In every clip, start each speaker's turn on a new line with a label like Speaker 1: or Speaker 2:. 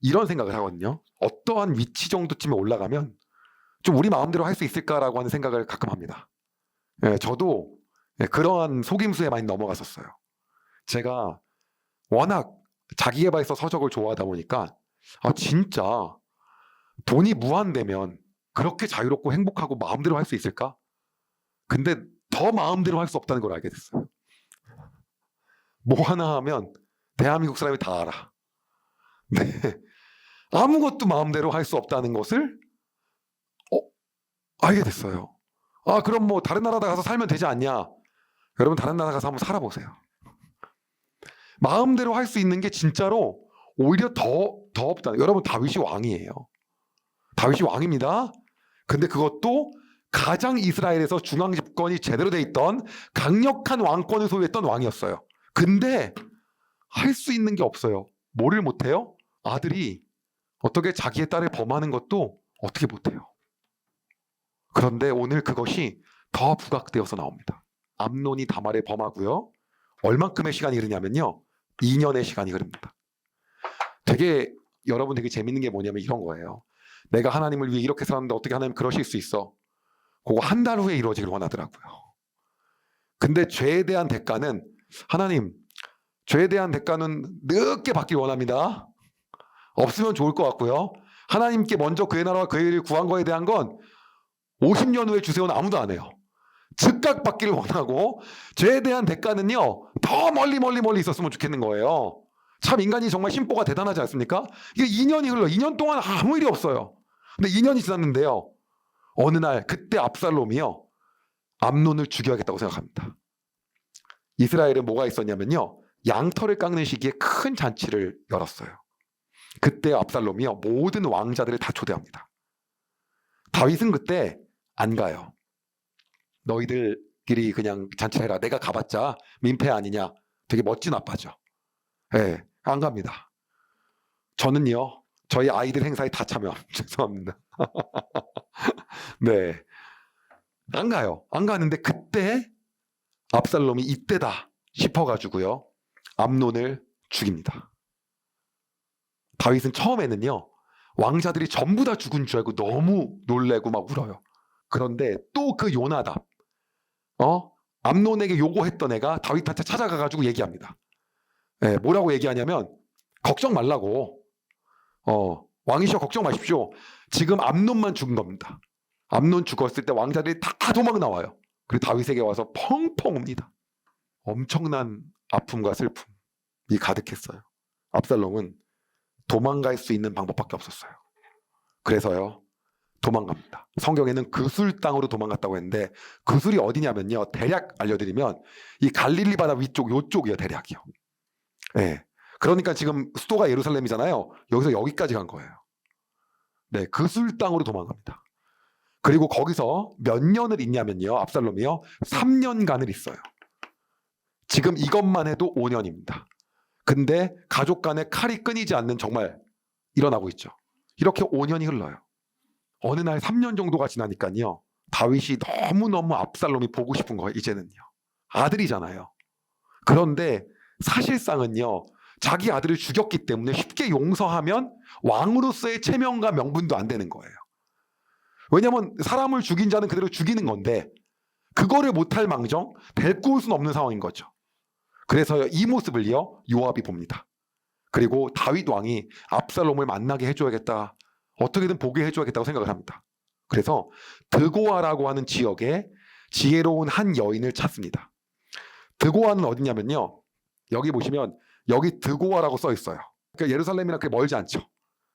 Speaker 1: 이런 생각을 하거든요. 어떠한 위치 정도쯤에 올라가면 좀 우리 마음대로 할 수 있을까라고 하는 생각을 가끔 합니다. 저도 그러한 속임수에 많이 넘어갔었어요. 제가 워낙 자기계발서 서적을 좋아하다 보니까 진짜 돈이 무한되면 그렇게 자유롭고 행복하고 마음대로 할 수 있을까? 근데 더 마음대로 할 수 없다는 걸 알게 됐어요. 뭐 하나 하면 대한민국 사람이 다 알아. 네. 아무것도 마음대로 할 수 없다는 것을 알게 됐어요. 그럼 뭐 다른 나라 가서 살면 되지 않냐? 여러분 다른 나라 가서 한번 살아보세요. 마음대로 할 수 있는 게 진짜로 오히려 더 없다. 여러분 다윗이 왕이에요. 다윗이 왕입니다. 근데 그것도 가장 이스라엘에서 중앙 집권이 제대로 돼 있던 강력한 왕권을 소유했던 왕이었어요. 근데 할 수 있는 게 없어요. 뭐를 못해요? 아들이 어떻게 자기의 딸을 범하는 것도 어떻게 못해요. 그런데 오늘 그것이 더 부각되어서 나옵니다. 암논이 다말을 범하고요. 얼만큼의 시간이 흐르냐면요. 2년의 시간이 흐릅니다. 여러분 되게 재밌는 게 뭐냐면 이런 거예요. 내가 하나님을 위해 이렇게 살았는데 어떻게 하나님 그러실 수 있어? 그거 한 달 후에 이루어지길 원하더라고요. 근데 죄에 대한 대가는 하나님, 죄에 대한 대가는 늦게 받길 원합니다. 없으면 좋을 것 같고요. 하나님께 먼저 그의 나라와 그의 일을 구한 거에 대한 건 50년 후에 주세요는 아무도 안 해요. 즉각 받기를 원하고 죄에 대한 대가는요. 더 멀리 있었으면 좋겠는 거예요. 참 인간이 정말 심보가 대단하지 않습니까? 이게 2년이 흘러 2년 동안 아무 일이 없어요. 근데 2년이 지났는데요. 어느 날 그때 압살롬이요. 암논을 죽여야겠다고 생각합니다. 이스라엘은 뭐가 있었냐면요. 양털을 깎는 시기에 큰 잔치를 열었어요. 그때 압살롬이요. 모든 왕자들을 다 초대합니다. 다윗은 그때 안 가요. 너희들끼리 그냥 잔치해라. 내가 가봤자 민폐 아니냐. 되게 멋진 아빠죠. 네, 안 갑니다. 저는요. 저희 아이들 행사에 다 참여. 죄송합니다. 네, 안 가요. 안 가는데 그때 압살롬이 이때다 싶어가지고요. 암논을 죽입니다. 다윗은 처음에는요. 왕자들이 전부 다 죽은 줄 알고 너무 놀래고 막 울어요. 그런데 또 그 요나답 암논에게 요구했던 애가 다윗한테 찾아가가지고 얘기합니다. 뭐라고 얘기하냐면 걱정 말라고 왕이시여 걱정 마십시오. 지금 암논만 죽은 겁니다. 암논 죽었을 때 왕자들이 다 도망 나와요. 그리고 다윗에게 와서 펑펑 웁니다. 엄청난 아픔과 슬픔이 가득했어요. 압살롬은 도망갈 수 있는 방법밖에 없었어요. 그래서요 도망갑니다. 성경에는 그술 땅으로 도망갔다고 했는데 그술이 어디냐면요. 대략 알려드리면 이 갈릴리 바다 위쪽 요쪽이요. 대략이요. 네. 그러니까 지금 수도가 예루살렘이잖아요. 여기서 여기까지 간 거예요. 네, 그술 땅으로 도망갑니다. 그리고 거기서 몇 년을 있냐면요. 압살롬이요. 3년간을 있어요. 지금 이것만 해도 5년입니다. 근데 가족 간에 칼이 끊이지 않는 정말 일어나고 있죠. 이렇게 5년이 흘러요. 어느 날 3년 정도가 지나니까요. 다윗이 너무너무 압살롬이 보고 싶은 거예요. 이제는요. 아들이잖아요. 그런데 사실상은요. 자기 아들을 죽였기 때문에 쉽게 용서하면 왕으로서의 체면과 명분도 안 되는 거예요. 왜냐하면 사람을 죽인 자는 그대로 죽이는 건데 그거를 못할 망정 데리고 올 수는 없는 상황인 거죠. 그래서 이 모습을요. 요압이 봅니다. 그리고 다윗 왕이 압살롬을 만나게 해줘야겠다. 어떻게든 보게 해줘야겠다고 생각을 합니다. 그래서 드고아라고 하는 지역에 지혜로운 한 여인을 찾습니다. 드고아는 어디냐면요. 여기 보시면 여기 드고아라고 써 있어요. 그러니까 예루살렘이랑 그렇게 멀지 않죠.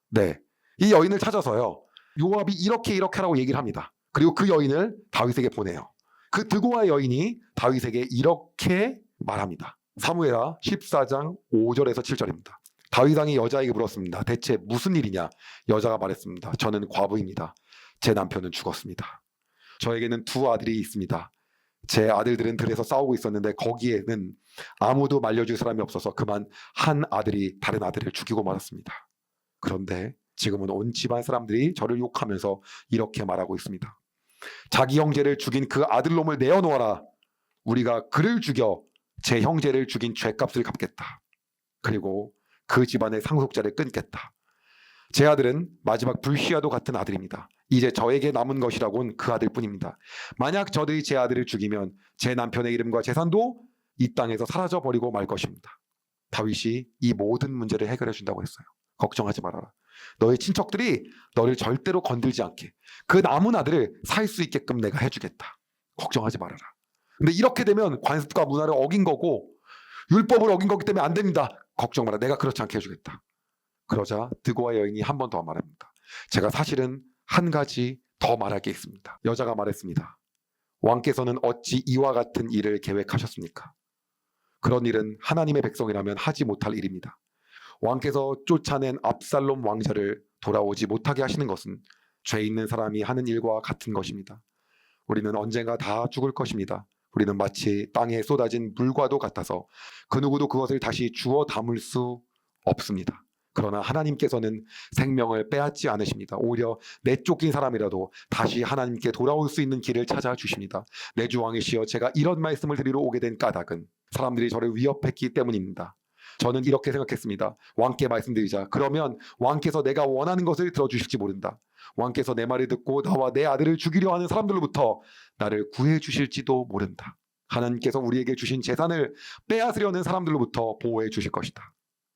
Speaker 1: 네, 이 여인을 찾아서요. 요압이 이렇게 하라고 얘기를 합니다. 그리고 그 여인을 다윗에게 보내요. 그 드고아 여인이 다윗에게 이렇게 말합니다. 사무엘하 14장 5절에서 7절입니다. 다윗 왕이 여자에게 물었습니다. 대체 무슨 일이냐? 여자가 말했습니다. 저는 과부입니다. 제 남편은 죽었습니다. 저에게는 두 아들이 있습니다. 제 아들들은 들에서 싸우고 있었는데 거기에는 아무도 말려줄 사람이 없어서 그만 한 아들이 다른 아들을 죽이고 말았습니다. 그런데 지금은 온 집안 사람들이 저를 욕하면서 이렇게 말하고 있습니다. 자기 형제를 죽인 그 아들놈을 내어놓아라. 우리가 그를 죽여 제 형제를 죽인 죄값을 갚겠다. 그리고 그 집안의 상속자를 끊겠다. 제 아들은 마지막 불시와도 같은 아들입니다. 이제 저에게 남은 것이라곤 그 아들뿐입니다. 만약 저들이 제 아들을 죽이면 제 남편의 이름과 재산도 이 땅에서 사라져버리고 말 것입니다. 다윗이 이 모든 문제를 해결해 준다고 했어요. 걱정하지 말아라. 너의 친척들이 너를 절대로 건들지 않게 그 남은 아들을 살 수 있게끔 내가 해주겠다. 걱정하지 말아라. 근데 이렇게 되면 관습과 문화를 어긴 거고 율법을 어긴 거기 때문에 안 됩니다. 걱정 마라. 내가 그렇지 않게 해주겠다. 그러자 드고아 여인이 한 번 더 말합니다. 제가 사실은 한 가지 더 말할 게 있습니다. 여자가 말했습니다. 왕께서는 어찌 이와 같은 일을 계획하셨습니까? 그런 일은 하나님의 백성이라면 하지 못할 일입니다. 왕께서 쫓아낸 압살롬 왕자를 돌아오지 못하게 하시는 것은 죄 있는 사람이 하는 일과 같은 것입니다. 우리는 언젠가 다 죽을 것입니다. 우리는 마치 땅에 쏟아진 물과도 같아서 그 누구도 그것을 다시 주워 담을 수 없습니다. 그러나 하나님께서는 생명을 빼앗지 않으십니다. 오히려 내쫓긴 사람이라도 다시 하나님께 돌아올 수 있는 길을 찾아주십니다. 내 주 왕이시여, 제가 이런 말씀을 드리러 오게 된 까닭은 사람들이 저를 위협했기 때문입니다. 저는 이렇게 생각했습니다. 왕께 말씀드리자. 그러면 왕께서 내가 원하는 것을 들어주실지 모른다. 왕께서 내 말을 듣고 나와 내 아들을 죽이려 하는 사람들로부터 나를 구해 주실지도 모른다. 하나님께서 우리에게 주신 재산을 빼앗으려는 사람들로부터 보호해 주실 것이다.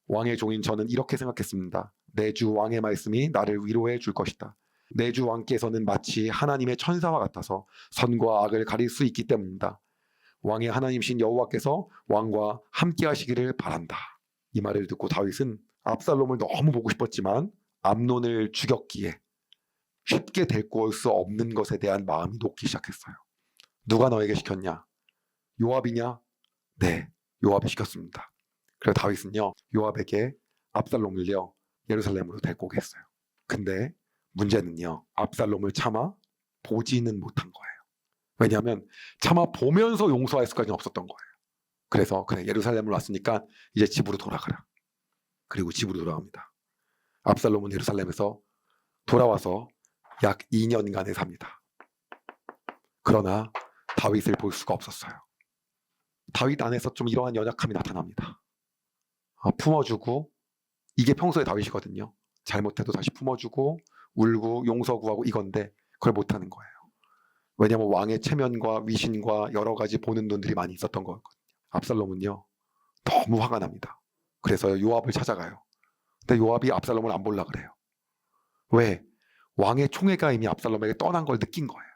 Speaker 1: 왕의 종인 저는 이렇게 생각했습니다. 내 주 왕의 말씀이 나를 위로해 줄 것이다. 내 주 왕께서는 마치 하나님의 천사와 같아서 선과 악을 가릴 수 있기 때문입니다. 왕의 하나님이신 여호와께서 왕과 함께 하시기를 바란다. 이 말을 듣고 다윗은 압살롬을 너무 보고 싶었지만 암논을 죽였기에 쉽게 데리고 올 수 없는 것에 대한 마음이 녹기 시작했어요. 누가 너에게 시켰냐? 요압이냐? 네, 요압이 시켰습니다. 그래서 다윗은요, 요압에게 압살롬을요 예루살렘으로 데리고 오겠어요. 근데 문제는요, 압살롬을 차마 보지는 못한 거예요. 왜냐하면 차마 보면서 용서할 수까지는 없었던 거예요. 그래서 그래, 예루살렘을 왔으니까 이제 집으로 돌아가라. 그리고 집으로 돌아갑니다. 압살롬은 예루살렘에서 돌아와서 약 2년간을 삽니다. 그러나 다윗을 볼 수가 없었어요. 다윗 안에서 좀 이러한 연약함이 나타납니다. 품어주고, 이게 평소의 다윗이거든요. 잘못해도 다시 품어주고 울고 용서 구하고 이건데 그걸 못하는 거예요. 왜냐하면 왕의 체면과 위신과 여러 가지 보는 눈들이 많이 있었던 거거든요. 압살롬은요 너무 화가 납니다. 그래서 요압을 찾아가요. 근데 요압이 압살롬을 안 보려고 그래요. 왜? 왕의 총애가 이미 압살롬에게 떠난 걸 느낀 거예요.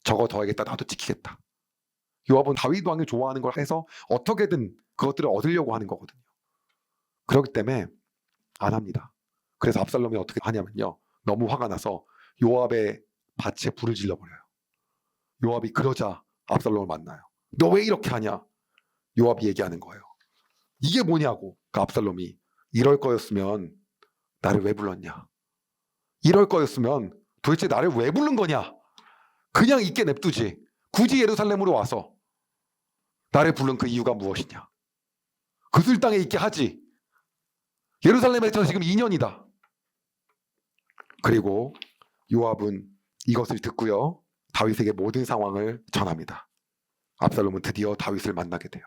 Speaker 1: 저거 더 하겠다, 나도 지키겠다. 요압은 다윗 왕을 좋아하는 걸 해서 어떻게든 그것들을 얻으려고 하는 거거든요. 그렇기 때문에 안 합니다. 그래서 압살롬이 어떻게 하냐면요, 너무 화가 나서 요압의 밭에 불을 질러버려요. 요압이 그러자 압살롬을 만나요. 너 왜 이렇게 하냐? 요압이 얘기하는 거예요. 이게 뭐냐고. 그 압살롬이 이럴 거였으면 나를 왜 불렀냐? 이럴 거였으면 도대체 나를 왜 부른 거냐? 그냥 있게 냅두지. 굳이 예루살렘으로 와서 나를 부른 그 이유가 무엇이냐? 그술 땅에 있게 하지. 예루살렘에서 지금 2년이다. 그리고 요압은 이것을 듣고요, 다윗에게 모든 상황을 전합니다. 압살롬은 드디어 다윗을 만나게 돼요.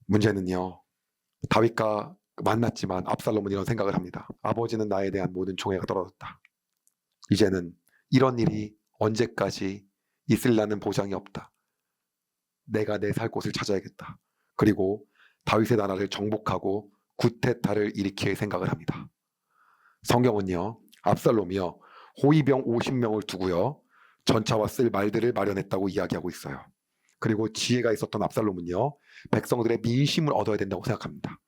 Speaker 1: 문제는요, 다윗과 만났지만 압살롬은 이런 생각을 합니다. 아버지는 나에 대한 모든 총애가 떨어졌다. 이제는 이런 일이 언제까지 있으려는 보장이 없다. 내가 내 살 곳을 찾아야겠다. 그리고 다윗의 나라를 정복하고 구테타를 일으킬 생각을 합니다. 성경은요, 압살롬이요 호위병 50명을 두고요 전차와 쓸 말들을 마련했다고 이야기하고 있어요. 그리고 지혜가 있었던 압살롬은요 백성들의 민심을 얻어야 된다고 생각합니다.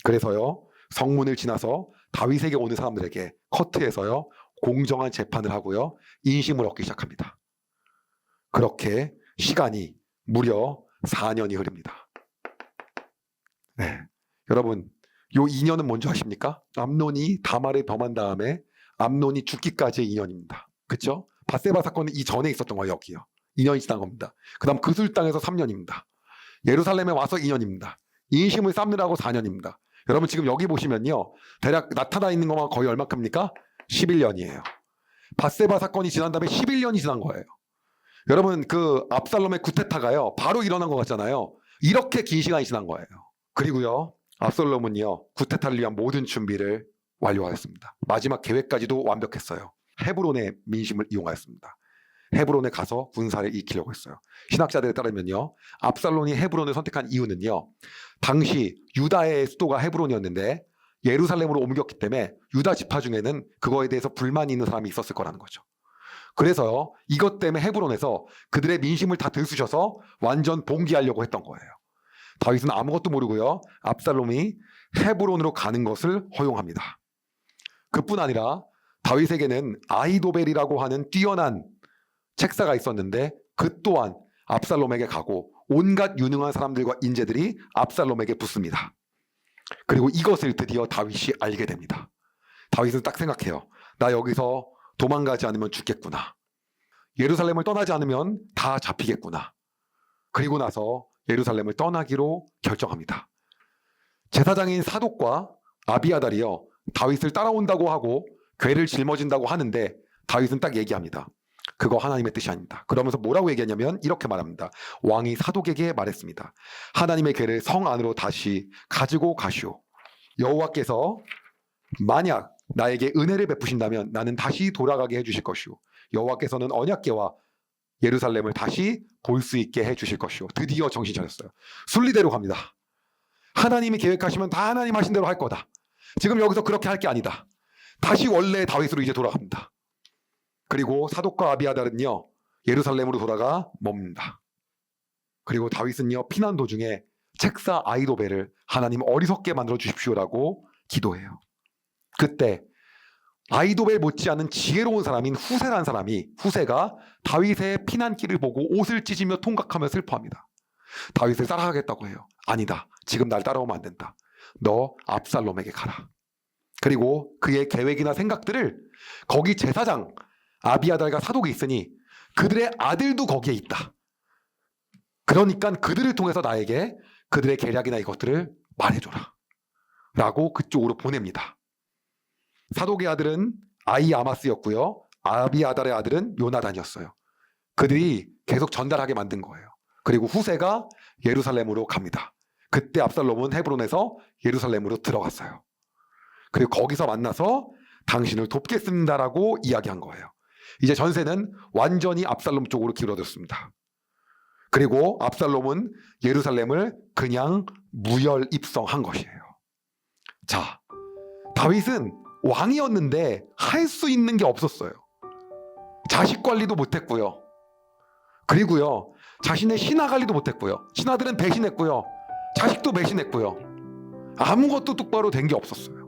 Speaker 1: 그래서요 성문을 지나서 다윗에게 오는 사람들에게 커트에서요 공정한 재판을 하고요 인심을 얻기 시작합니다. 그렇게 시간이 무려 4년이 흐릅니다. 네, 여러분, 요 2년은 뭔지 아십니까? 암논이 다말을 범한 다음에 암논이 죽기까지의 2년입니다. 그렇죠? 밧세바 사건은 이전에 있었던 거예요. 여기요. 2년이 지난 겁니다. 그 다음 그술 땅에서 3년입니다. 예루살렘에 와서 2년입니다. 인심을 쌓느라고 4년입니다. 여러분 지금 여기 보시면요, 대략 나타나 있는 것만 거의 얼마큼입니까? 11년이에요. 밧세바 사건이 지난 다음에 11년이 지난 거예요. 여러분, 그 압살롬의 구테타가요 바로 일어난 것 같잖아요. 이렇게 긴 시간이 지난 거예요. 그리고요 압살롬은요 구테타를 위한 모든 준비를 완료하였습니다. 마지막 계획까지도 완벽했어요. 헤브론의 민심을 이용하였습니다. 헤브론에 가서 군사를 일으키려고 했어요. 신학자들에 따르면요, 압살롬이 헤브론을 선택한 이유는요, 당시 유다의 수도가 헤브론이었는데 예루살렘으로 옮겼기 때문에 유다 지파 중에는 그거에 대해서 불만이 있는 사람이 있었을 거라는 거죠. 그래서 이것 때문에 헤브론에서 그들의 민심을 다 들쑤셔서 완전 봉기하려고 했던 거예요. 다윗은 아무것도 모르고요, 압살롬이 헤브론으로 가는 것을 허용합니다. 그뿐 아니라 다윗에게는 아히도벨이라고 하는 뛰어난 책사가 있었는데 그 또한 압살롬에게 가고 온갖 유능한 사람들과 인재들이 압살롬에게 붙습니다. 그리고 이것을 드디어 다윗이 알게 됩니다. 다윗은 딱 생각해요. 나 여기서 도망가지 않으면 죽겠구나. 예루살렘을 떠나지 않으면 다 잡히겠구나. 그리고 나서 예루살렘을 떠나기로 결정합니다. 제사장인 사독과 아비아달이요, 다윗을 따라온다고 하고 궤를 짊어진다고 하는데 다윗은 딱 얘기합니다. 그거 하나님의 뜻이 아닙니다. 그러면서 뭐라고 얘기했냐면 이렇게 말합니다. 왕이 사독에게 말했습니다. 하나님의 궤를 성 안으로 다시 가지고 가시오. 여호와께서 만약 나에게 은혜를 베푸신다면 나는 다시 돌아가게 해주실 것이오. 여호와께서는 언약궤와 예루살렘을 다시 볼 수 있게 해주실 것이오. 드디어 정신 차렸어요. 순리대로 갑니다. 하나님이 계획하시면 다 하나님 하신 대로 할 거다. 지금 여기서 그렇게 할 게 아니다. 다시 원래 다윗으로 이제 돌아갑니다. 그리고 사독과 아비아달은요, 예루살렘으로 돌아가 멈는다. 그리고 다윗은요, 피난 도중에 책사 아히도벨을 하나님 어리석게 만들어 주십시오라고 기도해요. 그때 아히도벨 못지않은 지혜로운 사람인 후세라는 사람이, 후세가 다윗의 피난길을 보고 옷을 찢으며 통각하며 슬퍼합니다. 다윗을 따라가겠다고 해요. 아니다. 지금 날 따라오면 안 된다. 너 압살롬에게 가라. 그리고 그의 계획이나 생각들을 거기 제사장 아비아달과 사독이 있으니 그들의 아들도 거기에 있다. 그러니까 그들을 통해서 나에게 그들의 계략이나 이것들을 말해줘라 라고 그쪽으로 보냅니다. 사독의 아들은 아히아마스였고요, 아비아달의 아들은 요나단이었어요. 그들이 계속 전달하게 만든 거예요. 그리고 후세가 예루살렘으로 갑니다. 그때 압살롬은 헤브론에서 예루살렘으로 들어갔어요. 그리고 거기서 만나서 당신을 돕겠습니다라고 이야기한 거예요. 이제 전세는 완전히 압살롬 쪽으로 기울어졌습니다. 그리고 압살롬은 예루살렘을 그냥 무혈 입성한 것이에요. 자, 다윗은 왕이었는데 할 수 있는 게 없었어요. 자식 관리도 못했고요. 그리고요, 자신의 신하 관리도 못했고요. 신하들은 배신했고요. 자식도 배신했고요. 아무것도 똑바로 된 게 없었어요.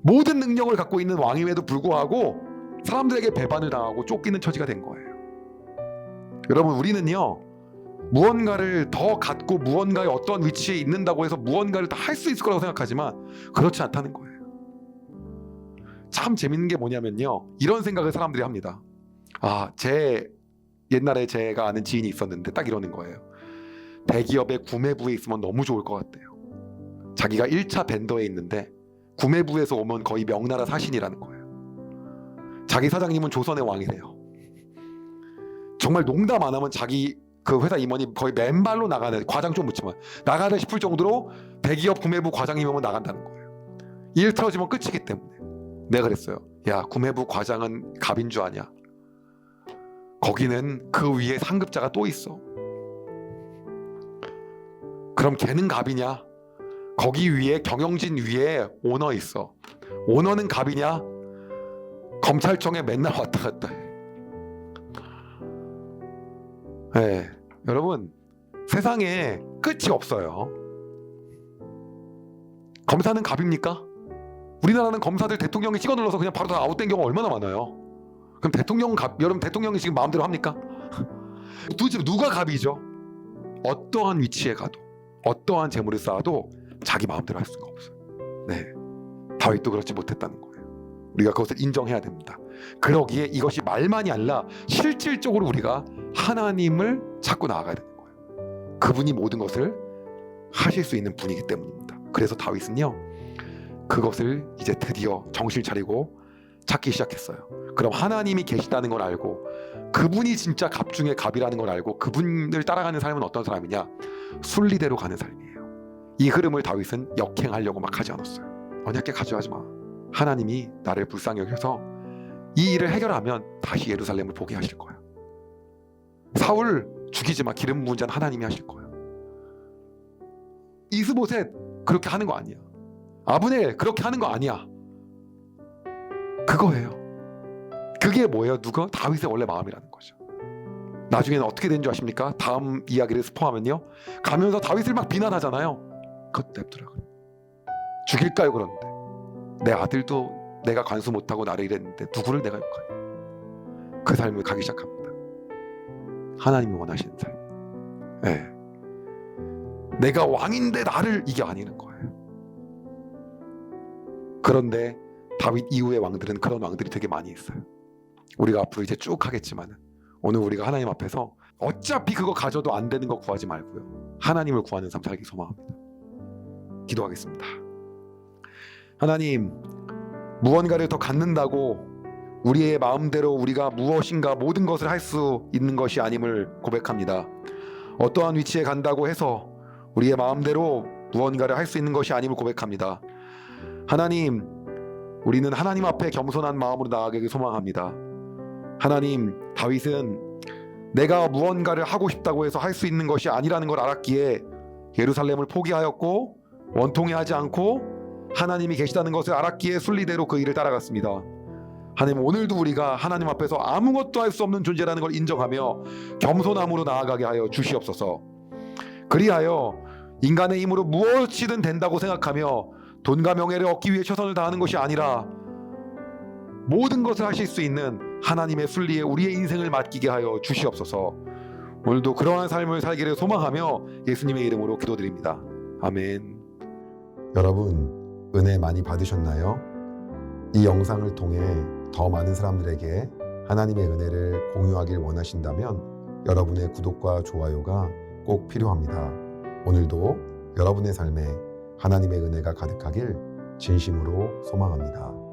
Speaker 1: 모든 능력을 갖고 있는 왕임에도 불구하고 사람들에게 배반을 당하고 쫓기는 처지가 된 거예요. 여러분, 우리는요, 무언가를 더 갖고 무언가의 어떤 위치에 있는다고 해서 무언가를 다 할 수 있을 거라고 생각하지만 그렇지 않다는 거예요. 참 재밌는 게 뭐냐면요, 이런 생각을 사람들이 합니다. 옛날에 제가 아는 지인이 있었는데 딱 이러는 거예요. 대기업의 구매부에 있으면 너무 좋을 것 같대요. 자기가 1차 벤더에 있는데 구매부에서 오면 거의 명나라 사신이라는 거예요. 자기 사장님은 조선의 왕이래요. 정말 농담 안 하면 자기 그 회사 임원이 거의 맨발로 나가는, 과장 좀 묻지만 나가다 싶을 정도로 대기업 구매부 과장이면 나간다는 거예요. 일 틀어지면 끝이기 때문에. 내가 그랬어요. 야, 구매부 과장은 갑인 줄 아냐? 거기는 그 위에 상급자가 또 있어. 그럼 걔는 갑이냐? 거기 위에 경영진 위에 오너 있어. 오너는 갑이냐? 검찰청에 맨날 왔다 갔다 해. 네, 여러분, 세상에 끝이 없어요. 검사는 갑입니까? 우리나라는 검사들 대통령이 찍어 눌러서 그냥 바로 다 아웃된 경우가 얼마나 많아요. 그럼 대통령 갑, 여러분 대통령이 지금 마음대로 합니까? 도대체 누가 갑이죠? 어떠한 위치에 가도, 어떠한 재물을 쌓아도 자기 마음대로 할 수가 없어요. 네, 다윗도 그렇지 못했다는 거예요. 우리가 그것을 인정해야 됩니다. 그러기에 이것이 말만이 아니라 실질적으로 우리가 하나님을 찾고 나아가야 되는 거예요. 그분이 모든 것을 하실 수 있는 분이기 때문입니다. 그래서 다윗은요, 그것을 이제 드디어 정신 차리고 찾기 시작했어요. 그럼 하나님이 계시다는 걸 알고 그분이 진짜 갑 중에 갑이라는 걸 알고 그분을 따라가는 삶은 어떤 사람이냐? 순리대로 가는 삶이에요. 이 흐름을 다윗은 역행하려고 막 하지 않았어요. 언약궤 가져가지 마. 하나님이 나를 불쌍히 여겨서 이 일을 해결하면 다시 예루살렘을 보게 하실 거예요. 사울 죽이지만 기름 부은 자는 하나님이 하실 거예요. 이스보셋 그렇게 하는 거 아니야. 아브넬 그렇게 하는 거 아니야. 그거예요. 그게 뭐예요? 누가? 다윗의 원래 마음이라는 거죠. 나중에는 어떻게 된 줄 아십니까? 다음 이야기를 스포하면요, 가면서 다윗을 막 비난하잖아요. 그것 냅두라 그래. 죽일까요? 그런데 내 아들도 내가 관수 못하고 나를 이랬는데 누구를 내가 욕하냐. 그 삶을 가기 시작합니다. 하나님이 원하시는 삶. 네. 내가 왕인데 나를, 이게 아니는 거예요. 그런데 다윗 이후의 왕들은 그런 왕들이 되게 많이 있어요. 우리가 앞으로 이제 쭉 하겠지만 오늘 우리가 하나님 앞에서 어차피 그거 가져도 안 되는 거 구하지 말고요, 하나님을 구하는 삶 살기 소망합니다. 기도하겠습니다. 하나님, 무언가를 더 갖는다고 우리의 마음대로 우리가 무엇인가 모든 것을 할 수 있는 것이 아님을 고백합니다. 어떠한 위치에 간다고 해서 우리의 마음대로 무언가를 할 수 있는 것이 아님을 고백합니다. 하나님, 우리는 하나님 앞에 겸손한 마음으로 나아가길 소망합니다. 하나님, 다윗은 내가 무언가를 하고 싶다고 해서 할 수 있는 것이 아니라는 걸 알았기에 예루살렘을 포기하였고 원통해 하지 않고 하나님이 계시다는 것을 알았기에 순리대로 그 일을 따라갔습니다. 하나님, 오늘도 우리가 하나님 앞에서 아무것도 할 수 없는 존재라는 걸 인정하며 겸손함으로 나아가게 하여 주시옵소서. 그리하여 인간의 힘으로 무엇이든 된다고 생각하며 돈과 명예를 얻기 위해 최선을 다하는 것이 아니라 모든 것을 하실 수 있는 하나님의 순리에 우리의 인생을 맡기게 하여 주시옵소서. 오늘도 그러한 삶을 살기를 소망하며 예수님의 이름으로 기도드립니다. 아멘. 여러분, 은혜 많이 받으셨나요? 이 영상을 통해 더 많은 사람들에게 하나님의 은혜를 공유하길 원하신다면 여러분의 구독과 좋아요가 꼭 필요합니다. 오늘도 여러분의 삶에 하나님의 은혜가 가득하길 진심으로 소망합니다.